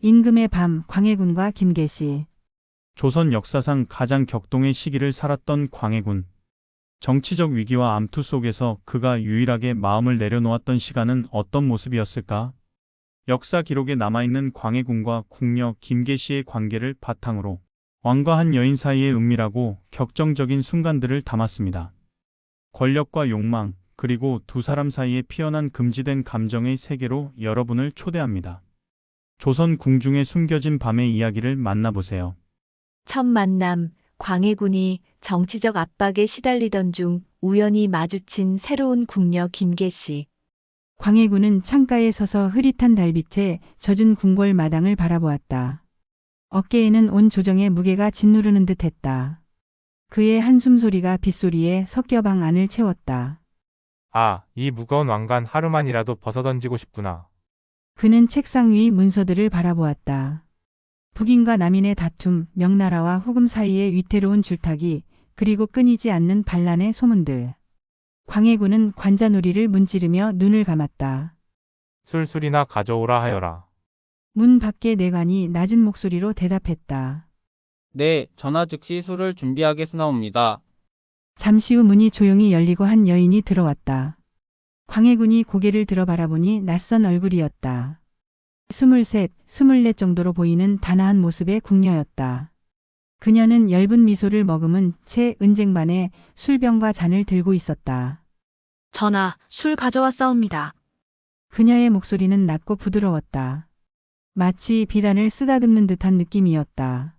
임금의 밤, 광해군과 김계시. 조선 역사상 가장 격동의 시기를 살았던 광해군. 정치적 위기와 암투 속에서 그가 유일하게 마음을 내려놓았던 시간은 어떤 모습이었을까? 역사 기록에 남아있는 광해군과 궁녀 김계시의 관계를 바탕으로 왕과 한 여인 사이의 은밀하고 격정적인 순간들을 담았습니다. 권력과 욕망, 그리고 두 사람 사이에 피어난 금지된 감정의 세계로 여러분을 초대합니다. 조선 궁중에 숨겨진 밤의 이야기를 만나보세요. 첫 만남, 광해군이 정치적 압박에 시달리던 중 우연히 마주친 새로운 궁녀 김계시. 광해군은 창가에 서서 흐릿한 달빛에 젖은 궁궐 마당을 바라보았다. 어깨에는 온 조정의 무게가 짓누르는 듯 했다. 그의 한숨 소리가 빗소리에 섞여 방 안을 채웠다. 아, 이 무거운 왕관 하루만이라도 벗어던지고 싶구나. 그는 책상 위 문서들을 바라보았다. 북인과 남인의 다툼, 명나라와 후금 사이의 위태로운 줄타기, 그리고 끊이지 않는 반란의 소문들. 광해군은 관자놀이를 문지르며 눈을 감았다. 술술이나 가져오라 하여라. 문 밖에 내관이 낮은 목소리로 대답했다. 네, 전하 즉시 술을 준비하겠사옵니다. 잠시 후 문이 조용히 열리고 한 여인이 들어왔다. 광해군이 고개를 들어 바라보니 낯선 얼굴이었다. 23, 24 정도로 보이는 단아한 모습의 궁녀였다. 그녀는 엷은 미소를 머금은 채 은쟁반에 술병과 잔을 들고 있었다. 전하, 술 가져왔사옵니다. 그녀의 목소리는 낮고 부드러웠다. 마치 비단을 쓰다듬는 듯한 느낌이었다.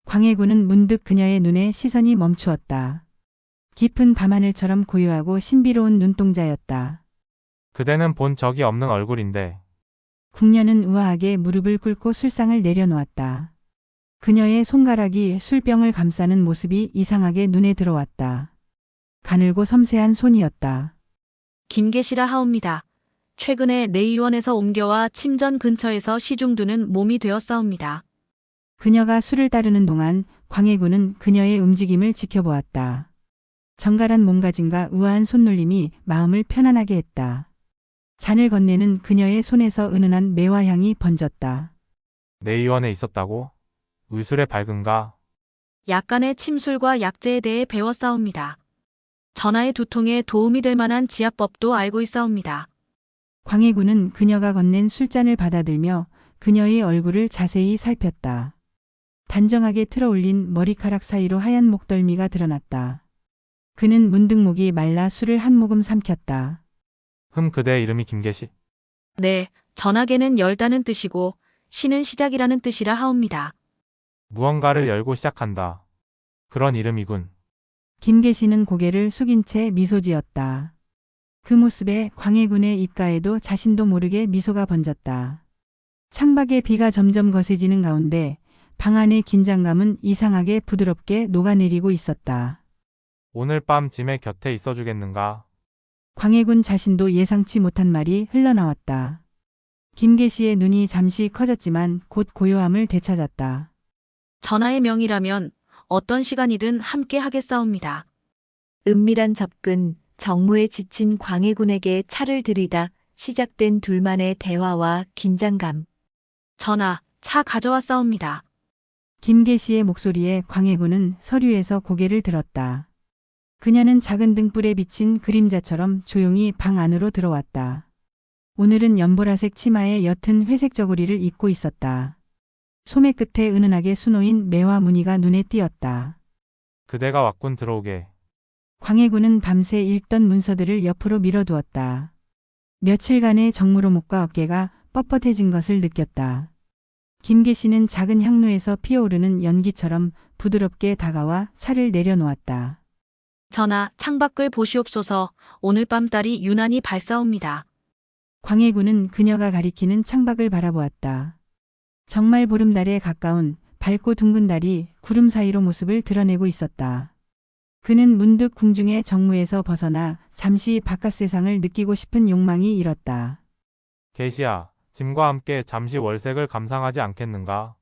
광해군은 문득 그녀의 눈에 시선이 멈추었다. 깊은 밤하늘처럼 고요하고 신비로운 눈동자였다. 그대는 본 적이 없는 얼굴인데. 궁녀는 우아하게 무릎을 꿇고 술상을 내려놓았다. 그녀의 손가락이 술병을 감싸는 모습이 이상하게 눈에 들어왔다. 가늘고 섬세한 손이었다. 김계시라 하옵니다. 최근에 내의원에서 옮겨와 침전 근처에서 시중두는 몸이 되었사옵니다. 그녀가 술을 따르는 동안 광해군은 그녀의 움직임을 지켜보았다. 정갈한 몸가짐과 우아한 손놀림이 마음을 편안하게 했다. 잔을 건네는 그녀의 손에서 은은한 매화향이 번졌다. 내의원에 있었다고? 의술의 밝은가? 약간의 침술과 약재에 대해 배웠사옵니다. 전하의 두통에 도움이 될 만한 지압법도 알고 있사옵니다. 광해군은 그녀가 건넨 술잔을 받아들며 그녀의 얼굴을 자세히 살폈다. 단정하게 틀어올린 머리카락 사이로 하얀 목덜미가 드러났다. 그는 문득 목이 말라 술을 한 모금 삼켰다. 그대의 이름이 김계시? 네, 전하게는 열다는 뜻이고 시는 시작이라는 뜻이라 하옵니다. 무언가를 열고 시작한다. 그런 이름이군. 김계시는 고개를 숙인 채 미소 지었다. 그 모습에 광해군의 입가에도 자신도 모르게 미소가 번졌다. 창밖에 비가 점점 거세지는 가운데 방 안의 긴장감은 이상하게 부드럽게 녹아내리고 있었다. 오늘 밤 짐의 곁에 있어주겠는가? 광해군 자신도 예상치 못한 말이 흘러나왔다. 김계시의 눈이 잠시 커졌지만 곧 고요함을 되찾았다. 전하의 명이라면 어떤 시간이든 함께 하겠사옵니다. 은밀한 접근, 정무에 지친 광해군에게 차를 들이다 시작된 둘만의 대화와 긴장감. 전하, 차 가져왔사옵니다. 김계시의 목소리에 광해군은 서류에서 고개를 들었다. 그녀는 작은 등불에 비친 그림자처럼 조용히 방 안으로 들어왔다. 오늘은 연보라색 치마에 옅은 회색 저고리를 입고 있었다. 소매 끝에 은은하게 수놓인 매화 무늬가 눈에 띄었다. 그대가 왔군. 들어오게. 광해군은 밤새 읽던 문서들을 옆으로 밀어두었다. 며칠간의 정무로 목과 어깨가 뻣뻣해진 것을 느꼈다. 김계시는 작은 향로에서 피어오르는 연기처럼 부드럽게 다가와 차를 내려놓았다. 전하, 창밖을 보시옵소서. 오늘 밤 달이 유난히 밝사옵니다. 광해군은 그녀가 가리키는 창밖을 바라보았다. 정말 보름달에 가까운 밝고 둥근 달이 구름 사이로 모습을 드러내고 있었다. 그는 문득 궁중의 정무에서 벗어나 잠시 바깥 세상을 느끼고 싶은 욕망이 일었다. 계시야, 짐과 함께 잠시 월색을 감상하지 않겠는가?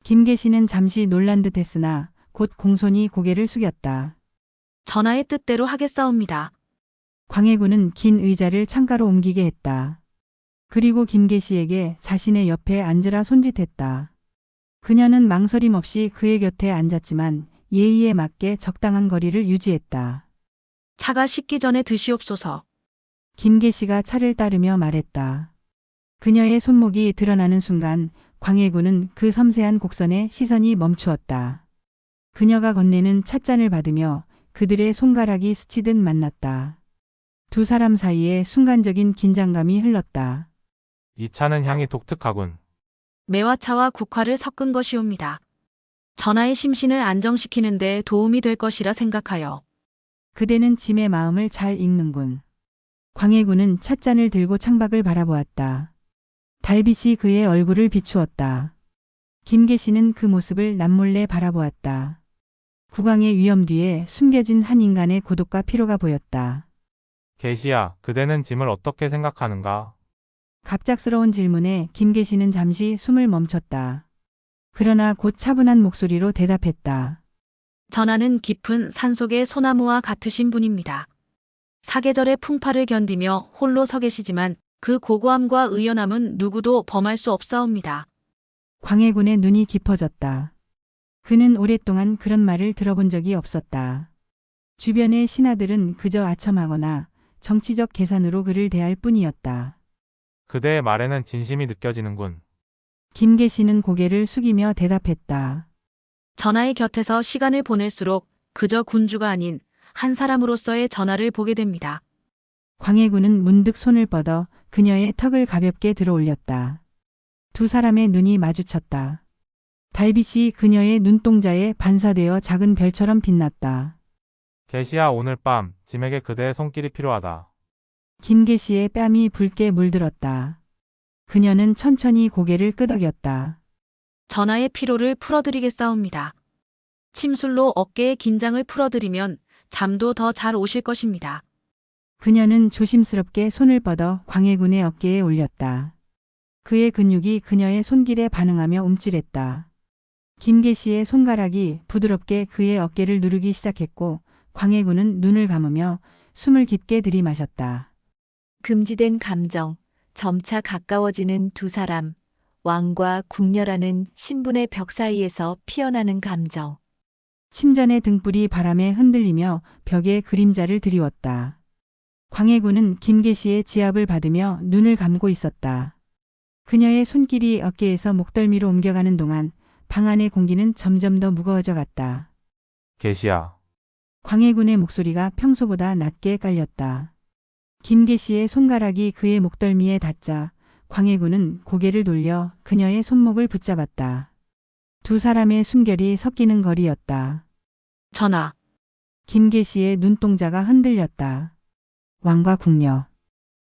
김계시는 잠시 놀란 듯 했으나 곧 공손히 고개를 숙였다. 전하의 뜻대로 하겠사옵니다. 광해군은 긴 의자를 창가로 옮기게 했다. 그리고 김계시에게 자신의 옆에 앉으라 손짓했다. 그녀는 망설임 없이 그의 곁에 앉았지만 예의에 맞게 적당한 거리를 유지했다. 차가 식기 전에 드시옵소서. 김계시가 차를 따르며 말했다. 그녀의 손목이 드러나는 순간 광해군은 그 섬세한 곡선에 시선이 멈추었다. 그녀가 건네는 찻잔을 받으며 그들의 손가락이 스치듯 만났다. 두 사람 사이에 순간적인 긴장감이 흘렀다. 이 차는 향이 독특하군. 매화차와 국화를 섞은 것이옵니다. 전하의 심신을 안정시키는데 도움이 될 것이라 생각하여. 그대는 짐의 마음을 잘 읽는군. 광해군은 찻잔을 들고 창밖을 바라보았다. 달빛이 그의 얼굴을 비추었다. 김계시는 그 모습을 남몰래 바라보았다. 국왕의 위엄 뒤에 숨겨진 한 인간의 고독과 피로가 보였다. 계시야, 그대는 짐을 어떻게 생각하는가? 갑작스러운 질문에 김계시는 잠시 숨을 멈췄다. 그러나 곧 차분한 목소리로 대답했다. 전하는 깊은 산속의 소나무와 같으신 분입니다. 사계절의 풍파를 견디며 홀로 서 계시지만 그 고고함과 의연함은 누구도 범할 수 없사옵니다. 광해군의 눈이 깊어졌다. 그는 오랫동안 그런 말을 들어본 적이 없었다. 주변의 신하들은 그저 아첨하거나 정치적 계산으로 그를 대할 뿐이었다. 그대의 말에는 진심이 느껴지는군. 김계시는 고개를 숙이며 대답했다. 전하의 곁에서 시간을 보낼수록 그저 군주가 아닌 한 사람으로서의 전하를 보게 됩니다. 광해군은 문득 손을 뻗어 그녀의 턱을 가볍게 들어올렸다. 두 사람의 눈이 마주쳤다. 달빛이 그녀의 눈동자에 반사되어 작은 별처럼 빛났다. 계시야, 오늘 밤 짐에게 그대의 손길이 필요하다. 김계시의 뺨이 붉게 물들었다. 그녀는 천천히 고개를 끄덕였다. 전하의 피로를 풀어드리겠사옵니다. 침술로 어깨의 긴장을 풀어드리면 잠도 더 잘 오실 것입니다. 그녀는 조심스럽게 손을 뻗어 광해군의 어깨에 올렸다. 그의 근육이 그녀의 손길에 반응하며 움찔했다. 김계시의 손가락이 부드럽게 그의 어깨를 누르기 시작했고 광해군은 눈을 감으며 숨을 깊게 들이마셨다. 금지된 감정, 점차 가까워지는 두 사람, 왕과 궁녀라는 신분의 벽 사이에서 피어나는 감정. 침전의 등불이 바람에 흔들리며 벽에 그림자를 드리웠다. 광해군은 김계시의 지압을 받으며 눈을 감고 있었다. 그녀의 손길이 어깨에서 목덜미로 옮겨가는 동안 방 안의 공기는 점점 더 무거워져 갔다. 계시야. 광해군의 목소리가 평소보다 낮게 깔렸다. 김계시의 손가락이 그의 목덜미에 닿자 광해군은 고개를 돌려 그녀의 손목을 붙잡았다. 두 사람의 숨결이 섞이는 거리였다. 전하, 김계시의 눈동자가 흔들렸다. 왕과 궁녀.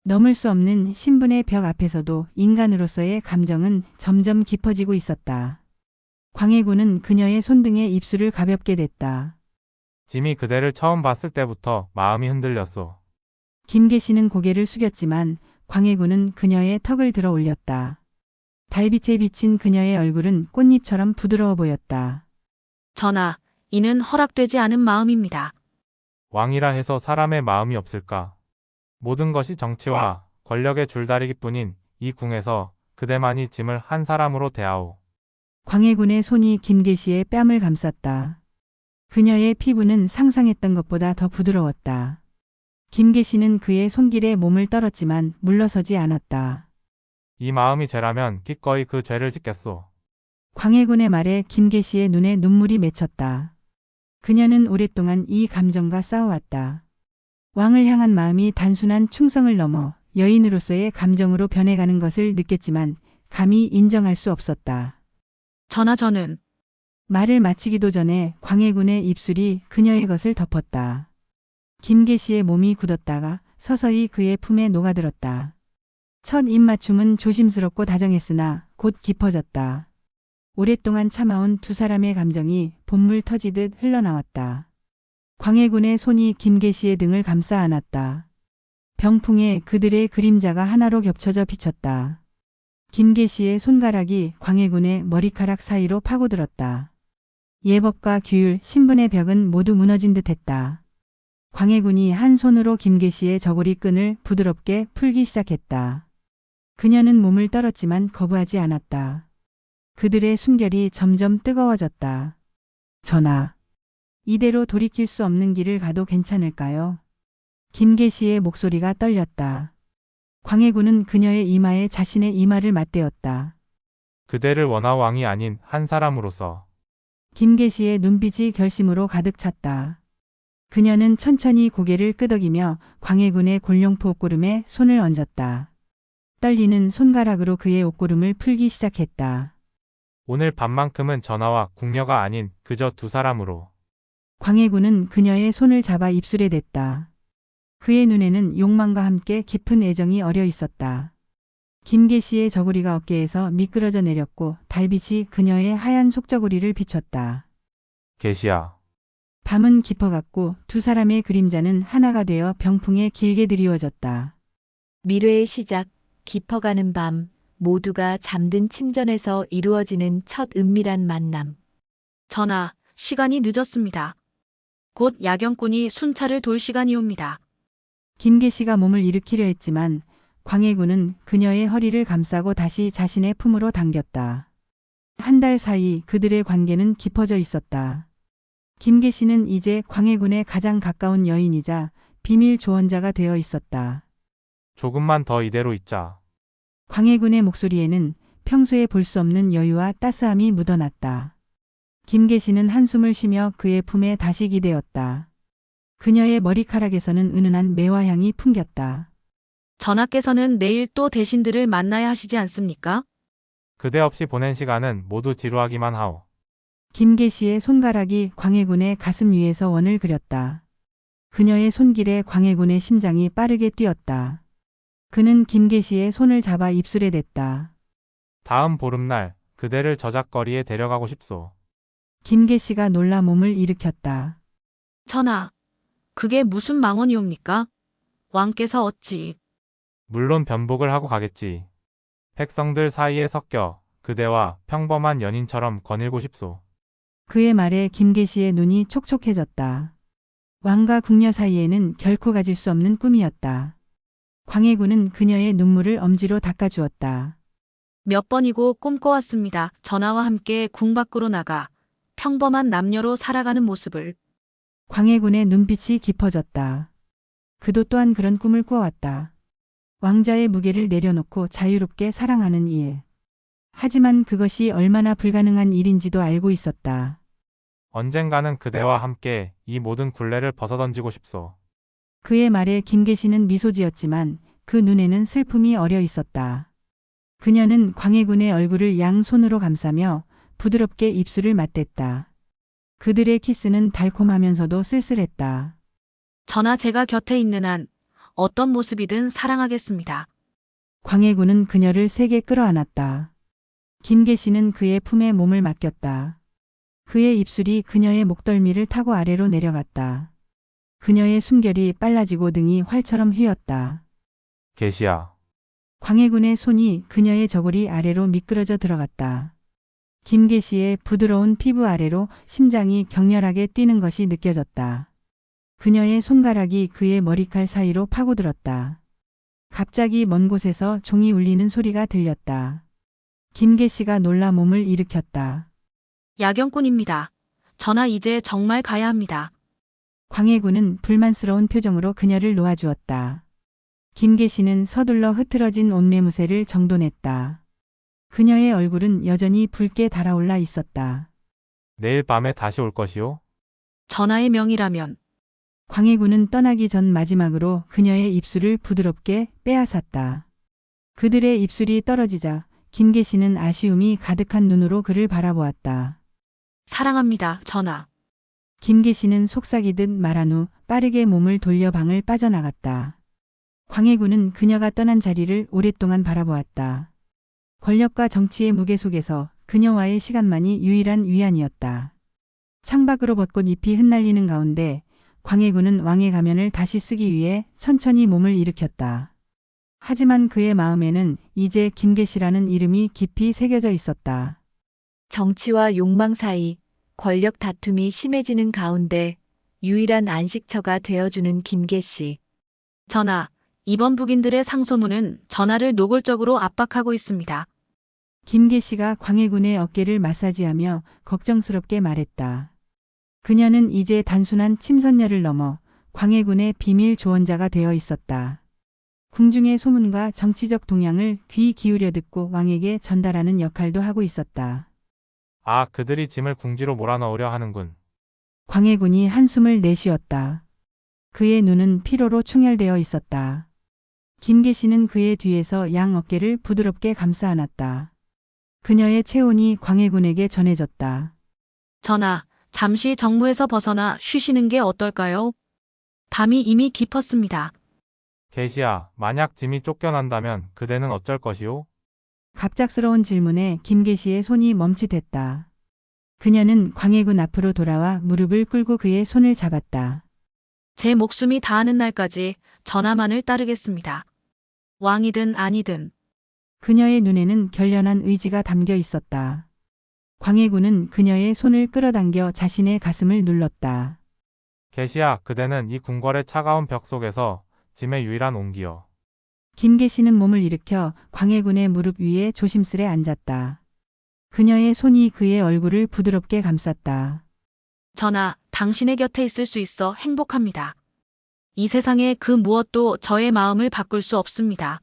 넘을 수 없는 신분의 벽 앞에서도 인간으로서의 감정은 점점 깊어지고 있었다. 광해군은 그녀의 손등에 입술을 가볍게 댔다. 짐이 그대를 처음 봤을 때부터 마음이 흔들렸소. 김계시는 고개를 숙였지만 광해군은 그녀의 턱을 들어 올렸다. 달빛에 비친 그녀의 얼굴은 꽃잎처럼 부드러워 보였다. 전하, 이는 허락되지 않은 마음입니다. 왕이라 해서 사람의 마음이 없을까? 모든 것이 정치와 권력의 줄다리기뿐인 이 궁에서 그대만이 짐을 한 사람으로 대하오. 광해군의 손이 김계시의 뺨을 감쌌다. 그녀의 피부는 상상했던 것보다 더 부드러웠다. 김계시는 그의 손길에 몸을 떨었지만 물러서지 않았다. 이 마음이 죄라면 기꺼이 그 죄를 짓겠소. 광해군의 말에 김계시의 눈에 눈물이 맺혔다. 그녀는 오랫동안 이 감정과 싸워왔다. 왕을 향한 마음이 단순한 충성을 넘어 여인으로서의 감정으로 변해가는 것을 느꼈지만 감히 인정할 수 없었다. 전하, 저는 말을 마치기도 전에 광해군의 입술이 그녀의 것을 덮었다. 김계시의 몸이 굳었다가 서서히 그의 품에 녹아들었다. 첫 입맞춤은 조심스럽고 다정했으나 곧 깊어졌다. 오랫동안 참아온 두 사람의 감정이 본물 터지듯 흘러나왔다. 광해군의 손이 김계시의 등을 감싸 안았다. 병풍에 그들의 그림자가 하나로 겹쳐져 비쳤다. 김계시의 손가락이 광해군의 머리카락 사이로 파고들었다. 예법과 규율, 신분의 벽은 모두 무너진 듯했다. 광해군이 한 손으로 김계시의 저고리 끈을 부드럽게 풀기 시작했다. 그녀는 몸을 떨었지만 거부하지 않았다. 그들의 숨결이 점점 뜨거워졌다. 전하, 이대로 돌이킬 수 없는 길을 가도 괜찮을까요? 김계시의 목소리가 떨렸다. 광해군은 그녀의 이마에 자신의 이마를 맞대었다. 그대를 원하왕이 아닌 한 사람으로서. 김계시의 눈빛이 결심으로 가득 찼다. 그녀는 천천히 고개를 끄덕이며 광해군의 골룡포 옷고름에 손을 얹었다. 떨리는 손가락으로 그의 옷고름을 풀기 시작했다. 오늘 밤만큼은 전하와 궁녀가 아닌 그저 두 사람으로. 광해군은 그녀의 손을 잡아 입술에 댔다. 그의 눈에는 욕망과 함께 깊은 애정이 어려 있었다. 김계시의 저고리가 어깨에서 미끄러져 내렸고 달빛이 그녀의 하얀 속저고리를 비췄다. 계시야. 밤은 깊어갔고 두 사람의 그림자는 하나가 되어 병풍에 길게 드리워졌다. 미래의 시작, 깊어가는 밤, 모두가 잠든 침전에서 이루어지는 첫 은밀한 만남. 전하, 시간이 늦었습니다. 곧 야경꾼이 순찰을 돌 시간이옵니다. 김계시가 몸을 일으키려 했지만 광해군은 그녀의 허리를 감싸고 다시 자신의 품으로 당겼다. 한 달 사이 그들의 관계는 깊어져 있었다. 김계시는 이제 광해군의 가장 가까운 여인이자 비밀 조언자가 되어 있었다. 조금만 더 이대로 있자. 광해군의 목소리에는 평소에 볼 수 없는 여유와 따스함이 묻어났다. 김계시는 한숨을 쉬며 그의 품에 다시 기대었다. 그녀의 머리카락에서는 은은한 매화향이 풍겼다. 전하께서는 내일 또 대신들을 만나야 하시지 않습니까? 그대 없이 보낸 시간은 모두 지루하기만 하오. 김계시의 손가락이 광해군의 가슴 위에서 원을 그렸다. 그녀의 손길에 광해군의 심장이 빠르게 뛰었다. 그는 김계시의 손을 잡아 입술에 댔다. 다음 보름날 그대를 저작거리에 데려가고 싶소. 김계시가 놀라 몸을 일으켰다. 전하, 그게 무슨 망언이옵니까? 왕께서 어찌... 물론 변복을 하고 가겠지. 백성들 사이에 섞여 그대와 평범한 연인처럼 거닐고 싶소. 그의 말에 김계시의 눈이 촉촉해졌다. 왕과 궁녀 사이에는 결코 가질 수 없는 꿈이었다. 광해군은 그녀의 눈물을 엄지로 닦아주었다. 몇 번이고 꿈꿔왔습니다. 전하와 함께 궁 밖으로 나가 평범한 남녀로 살아가는 모습을. 광해군의 눈빛이 깊어졌다. 그도 또한 그런 꿈을 꾸어왔다. 왕자의 무게를 내려놓고 자유롭게 사랑하는 일. 하지만 그것이 얼마나 불가능한 일인지도 알고 있었다. 언젠가는 그대와 함께 이 모든 굴레를 벗어던지고 싶소. 그의 말에 김계시는 미소 지었지만 그 눈에는 슬픔이 어려 있었다. 그녀는 광해군의 얼굴을 양손으로 감싸며 부드럽게 입술을 맞댔다. 그들의 키스는 달콤하면서도 쓸쓸했다. 전하, 제가 곁에 있는 한 어떤 모습이든 사랑하겠습니다. 광해군은 그녀를 세게 끌어안았다. 김계시는 그의 품에 몸을 맡겼다. 그의 입술이 그녀의 목덜미를 타고 아래로 내려갔다. 그녀의 숨결이 빨라지고 등이 활처럼 휘었다. 계시야. 광해군의 손이 그녀의 저고리 아래로 미끄러져 들어갔다. 김계시의 부드러운 피부 아래로 심장이 격렬하게 뛰는 것이 느껴졌다. 그녀의 손가락이 그의 머리칼 사이로 파고들었다. 갑자기 먼 곳에서 종이 울리는 소리가 들렸다. 김계시가 놀라 몸을 일으켰다. 야경꾼입니다. 전하, 이제 정말 가야 합니다. 광해군은 불만스러운 표정으로 그녀를 놓아주었다. 김계시는 서둘러 흐트러진 옷매무새를 정돈했다. 그녀의 얼굴은 여전히 붉게 달아올라 있었다. 내일 밤에 다시 올 것이오? 전하의 명이라면. 광해군은 떠나기 전 마지막으로 그녀의 입술을 부드럽게 빼앗았다. 그들의 입술이 떨어지자 김계시는 아쉬움이 가득한 눈으로 그를 바라보았다. 사랑합니다, 전하. 김계시는 속삭이듯 말한 후 빠르게 몸을 돌려 방을 빠져나갔다. 광해군은 그녀가 떠난 자리를 오랫동안 바라보았다. 권력과 정치의 무게 속에서 그녀와의 시간만이 유일한 위안이었다. 창밖으로 벚꽃 잎이 흩날리는 가운데 광해군은 왕의 가면을 다시 쓰기 위해 천천히 몸을 일으켰다. 하지만 그의 마음에는 이제 김계시라는 이름이 깊이 새겨져 있었다. 정치와 욕망 사이 권력 다툼이 심해지는 가운데 유일한 안식처가 되어주는 김계시. 전하, 이번 북인들의 상소문은 전하를 노골적으로 압박하고 있습니다. 김계시가 광해군의 어깨를 마사지하며 걱정스럽게 말했다. 그녀는 이제 단순한 침선녀를 넘어 광해군의 비밀 조언자가 되어 있었다. 궁중의 소문과 정치적 동향을 귀 기울여 듣고 왕에게 전달하는 역할도 하고 있었다. 아, 그들이 짐을 궁지로 몰아넣으려 하는군. 광해군이 한숨을 내쉬었다. 그의 눈은 피로로 충혈되어 있었다. 김계시는 그의 뒤에서 양 어깨를 부드럽게 감싸 안았다. 그녀의 체온이 광해군에게 전해졌다. 전하, 잠시 정무에서 벗어나 쉬시는 게 어떨까요? 밤이 이미 깊었습니다. 계시야, 만약 짐이 쫓겨난다면 그대는 어쩔 것이오? 갑작스러운 질문에 김계시의 손이 멈칫했다. 그녀는 광해군 앞으로 돌아와 무릎을 꿇고 그의 손을 잡았다. 제 목숨이 다하는 날까지 전하만을 따르겠습니다. 왕이든 아니든. 그녀의 눈에는 결연한 의지가 담겨 있었다. 광해군은 그녀의 손을 끌어당겨 자신의 가슴을 눌렀다. 계시야, 그대는 이 궁궐의 차가운 벽 속에서 짐의 유일한 온기여. 김계시는 몸을 일으켜 광해군의 무릎 위에 조심스레 앉았다. 그녀의 손이 그의 얼굴을 부드럽게 감쌌다. 전하, 당신의 곁에 있을 수 있어 행복합니다. 이 세상의 그 무엇도 저의 마음을 바꿀 수 없습니다.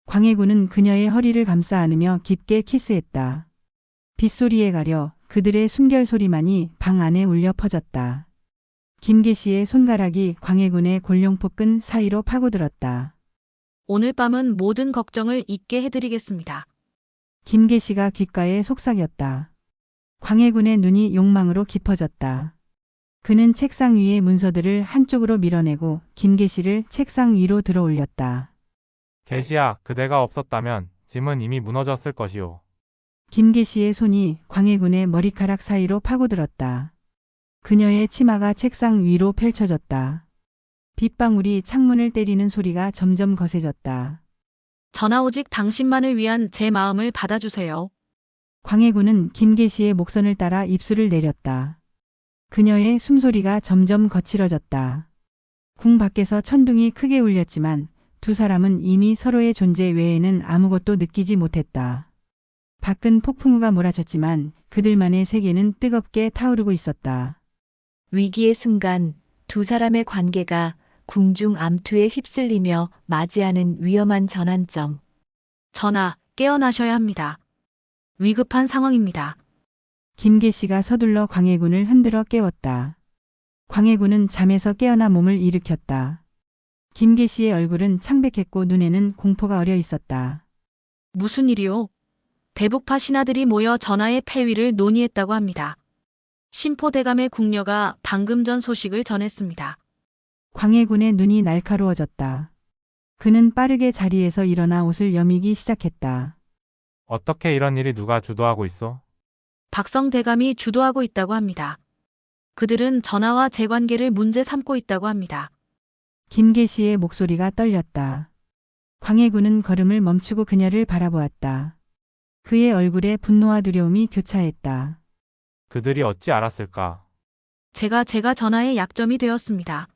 광해군은 그녀의 허리를 감싸 안으며 깊게 키스했다. 빗소리에 가려 그들의 숨결 소리만이 방 안에 울려 퍼졌다. 김계시의 손가락이 광해군의 골룡포끈 사이로 파고들었다. 오늘 밤은 모든 걱정을 잊게 해드리겠습니다. 김계시가 귓가에 속삭였다. 광해군의 눈이 욕망으로 깊어졌다. 그는 책상 위의 문서들을 한쪽으로 밀어내고 김계시를 책상 위로 들어 올렸다. 계시야, 그대가 없었다면 짐은 이미 무너졌을 것이오. 김계시의 손이 광해군의 머리카락 사이로 파고들었다. 그녀의 치마가 책상 위로 펼쳐졌다. 빗방울이 창문을 때리는 소리가 점점 거세졌다. 전하, 오직 당신만을 위한 제 마음을 받아주세요. 광해군은 김계시의 목선을 따라 입술을 내렸다. 그녀의 숨소리가 점점 거칠어졌다. 궁 밖에서 천둥이 크게 울렸지만 두 사람은 이미 서로의 존재 외에는 아무것도 느끼지 못했다. 밖은 폭풍우가 몰아쳤지만 그들만의 세계는 뜨겁게 타오르고 있었다. 위기의 순간 두 사람의 관계가 궁중 암투에 휩쓸리며 맞이하는 위험한 전환점. 전하, 깨어나셔야 합니다. 위급한 상황입니다. 김계시가 서둘러 광해군을 흔들어 깨웠다. 광해군은 잠에서 깨어나 몸을 일으켰다. 김계시의 얼굴은 창백했고 눈에는 공포가 어려 있었다. 무슨 일이요? 대북파 신하들이 모여 전하의 폐위를 논의했다고 합니다. 심포대감의 궁녀가 방금 전 소식을 전했습니다. 광해군의 눈이 날카로워졌다. 그는 빠르게 자리에서 일어나 옷을 여미기 시작했다. 어떻게 이런 일이 누가 주도하고 있어? 박성 대감이 주도하고 있다고 합니다. 그들은 전하와 제 관계를 문제 삼고 있다고 합니다. 김계시의 목소리가 떨렸다. 광해군은 걸음을 멈추고 그녀를 바라보았다. 그의 얼굴에 분노와 두려움이 교차했다. 그들이 어찌 알았을까? 제가 전하의 약점이 되었습니다.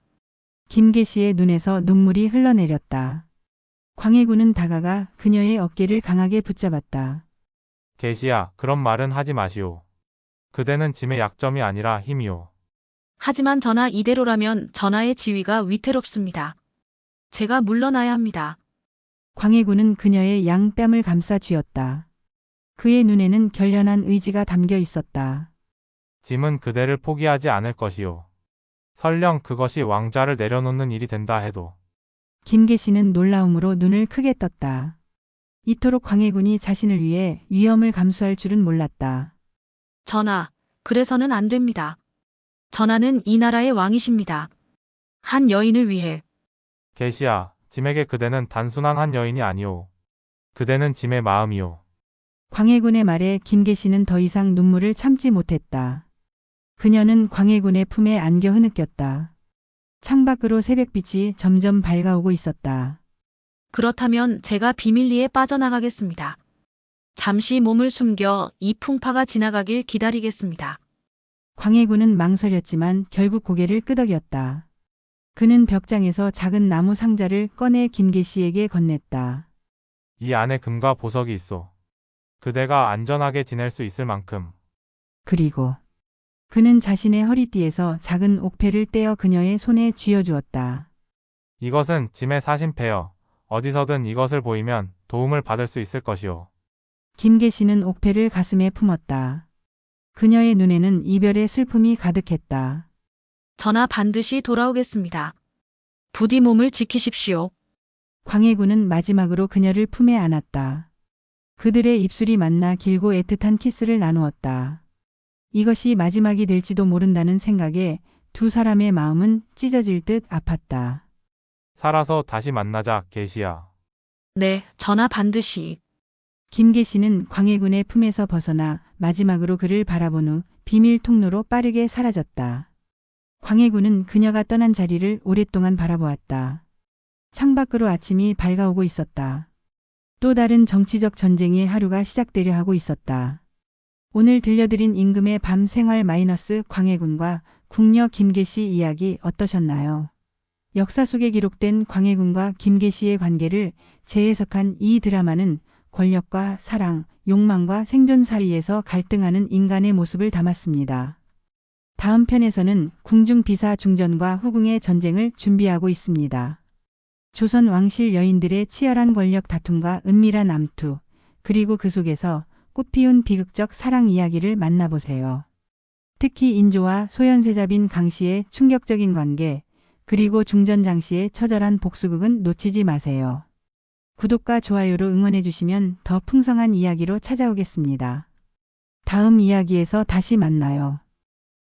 김계시의 눈에서 눈물이 흘러내렸다. 광해군은 다가가 그녀의 어깨를 강하게 붙잡았다. 계시야, 그런 말은 하지 마시오. 그대는 짐의 약점이 아니라 힘이오. 하지만 전하, 이대로라면 전하의 지위가 위태롭습니다. 제가 물러나야 합니다. 광해군은 그녀의 양뺨을 감싸 쥐었다. 그의 눈에는 결연한 의지가 담겨 있었다. 짐은 그대를 포기하지 않을 것이오. 설령 그것이 왕좌를 내려놓는 일이 된다 해도. 김계시는 놀라움으로 눈을 크게 떴다. 이토록 광해군이 자신을 위해 위험을 감수할 줄은 몰랐다. 전하, 그래서는 안 됩니다. 전하는 이 나라의 왕이십니다. 한 여인을 위해. 계시야, 짐에게 그대는 단순한 한 여인이 아니오. 그대는 짐의 마음이오. 광해군의 말에 김계시는 더 이상 눈물을 참지 못했다. 그녀는 광해군의 품에 안겨 흐느꼈다. 창밖으로 새벽빛이 점점 밝아오고 있었다. 그렇다면 제가 비밀리에 빠져나가겠습니다. 잠시 몸을 숨겨 이 풍파가 지나가길 기다리겠습니다. 광해군은 망설였지만 결국 고개를 끄덕였다. 그는 벽장에서 작은 나무 상자를 꺼내 김계 씨에게 건넸다. 이 안에 금과 보석이 있어. 그대가 안전하게 지낼 수 있을 만큼. 그리고 그는 자신의 허리띠에서 작은 옥패를 떼어 그녀의 손에 쥐어주었다. 이것은 짐의 사심패여. 어디서든 이것을 보이면 도움을 받을 수 있을 것이오. 김계 씨는 옥패를 가슴에 품었다. 그녀의 눈에는 이별의 슬픔이 가득했다. 전하 반드시 돌아오겠습니다. 부디 몸을 지키십시오. 광해군은 마지막으로 그녀를 품에 안았다. 그들의 입술이 만나 길고 애틋한 키스를 나누었다. 이것이 마지막이 될지도 모른다는 생각에 두 사람의 마음은 찢어질 듯 아팠다. 살아서 다시 만나자, 계시야. 네, 전하 반드시. 김계 씨는 광해군의 품에서 벗어나 마지막으로 그를 바라본 후 비밀 통로로 빠르게 사라졌다. 광해군은 그녀가 떠난 자리를 오랫동안 바라보았다. 창밖으로 아침이 밝아오고 있었다. 또 다른 정치적 전쟁의 하루가 시작되려 하고 있었다. 오늘 들려드린 임금의 밤 생활 마이너스 광해군과 궁녀 김계 씨 이야기 어떠셨나요? 역사 속에 기록된 광해군과 김계 씨의 관계를 재해석한 이 드라마는 권력과 사랑, 욕망과 생존 사이에서 갈등하는 인간의 모습을 담았습니다. 다음 편에서는 궁중 비사 중전과 후궁의 전쟁을 준비하고 있습니다. 조선 왕실 여인들의 치열한 권력 다툼과 은밀한 암투, 그리고 그 속에서 꽃피운 비극적 사랑 이야기를 만나보세요. 특히 인조와 소현세자빈 강씨의 충격적인 관계, 그리고 중전 장씨의 처절한 복수극은 놓치지 마세요. 구독과 좋아요로 응원해주시면 더 풍성한 이야기로 찾아오겠습니다. 다음 이야기에서 다시 만나요.